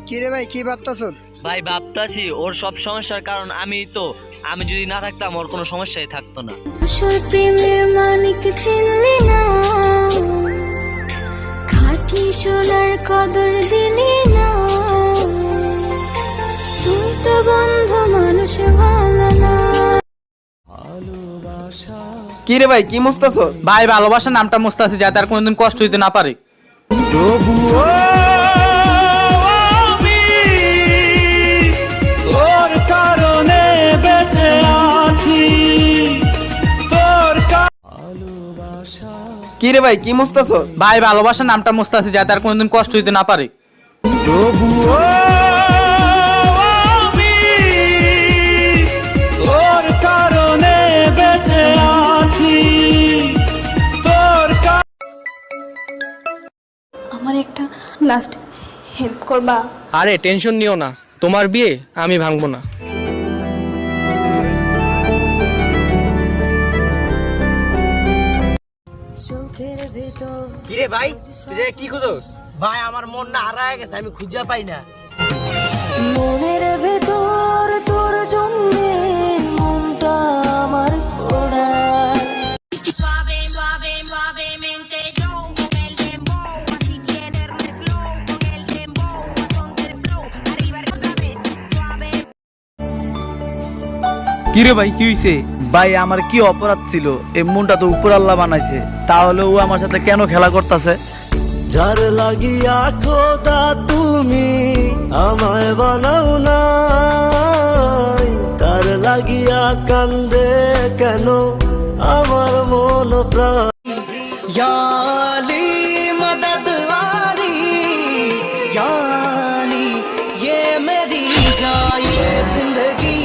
কি রে ভাই, কি ভাবতেছ? ভাই ভাবতাছি ওর সব সমস্যার কারণ আমি যদি না থাকতাম ওর কোনো সমস্যাই থাকতো না। আসল প্রেমের মানিক চিনলি না, খাঁটি সোনার কদর দিলি না, তুই তো বন্ধু মানুষ ভালো না। কি রে ভাই, কি মুস্তাছস? ভাই ভালোবাসার নামটা মুস্তাছি, যাতে আর কোনোদিন কষ্ট হইতে না পারে। তোর কারণে বেঁচে আছি, তোর ভালোবাসা। কি রে ভাই, কি মুস্তাছস? ভাই ভালোবাসার নামটা মুস্তাছি, যাতে আর কোনোদিন কষ্ট হইতে না পারে। তোর কারণে বেঁচে আছি, তোর আমার একটা লাস্ট হেল্প করবা? আরে টেনশন নিও না, তোমার বিয়ে আমি ভাঙবো না। কি রে ভাই, তুই কি খুঁজোস? ভাই আমার মন না হারায় গেছে, আমি খুঁজে পাই না। মনের ভেতর তোর জন্য মনটা আমার পোড়ায়। কি রে ভাই, কি হইছে? ভাই আমার কি অপরাধ ছিল? এই মনটা তো উপর আল্লাহ বানাইছে, তাহলে ও আমার সাথে কেন খেলা করতেছে? যার লাগিয়া খোদা তুমি আমায় বানাও না, তার লাগিয়া কান্দে কেন আমার মন প্রাণ। ইয়ালি মদদ वाली यानी ये मेरी जाए जिंदगी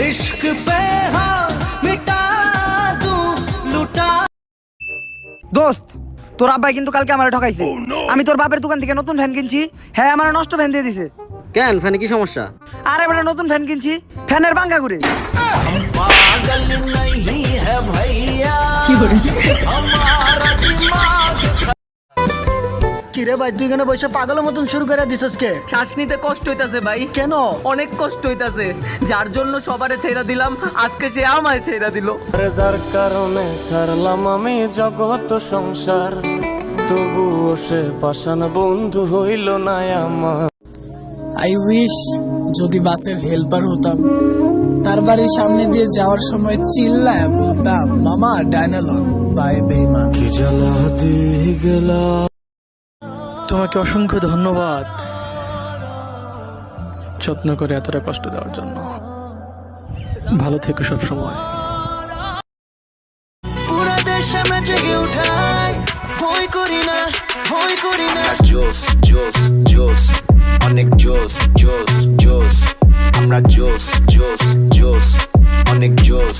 इश्क पे हाँ मिटा दूं लुटा। দোস্ত, তোর আব্বাই কিন্তু কালকে আমারে ঠকাইছে। আমি তোর বাপের দোকান থেকে নতুন ফ্যান কিনছি, হ্যাঁ আমার নষ্ট ফ্যান দিয়ে দিছে। কেন, ফ্যানে কি সমস্যা? আরে বেটা, নতুন ফ্যান কিনছি, ফ্যানের পাঙ্খা ঘুরে। पागल नहीं है भैया हमारा दिमाग। কিরে ভাই, তুই কেন বসে পাগলের মতন শুরু করে দিছস? কে শ্বাস নিতে কষ্ট হইতাছে ভাই। কেন? অনেক কষ্ট হইতাছে, যার জন্য সবারে ছেড়া দিলাম, আজকে সে আমায় ছেড়া দিল। যার কারণে ছাড়লাম আমি জগৎ সংসার, তবুও সে পাষাণ বন্ধু হইল না আমার। আই উইশ যদি বাসের হেল্পার হতাম, তার বাড়ির সামনে দিয়ে যাওয়ার সময় চিল্লায় বলতাম, মামা ডায়নালন বাই বেইমান। কি জ্বালা দিয়ে গেলা। তোমাকে অসংখ্য ধন্যবাদ যত্ন করে এতটা কষ্ট দেওয়ার জন্য। ভালো থেকো সব সময়। পুরো দেশ আমরা জেগে উঠাই, ভয় করি না, ভয় করি না। জোস জোস জোস, অনেক জোস জোস জোস, আমরা জোস জোস জোস, অনেক জোস।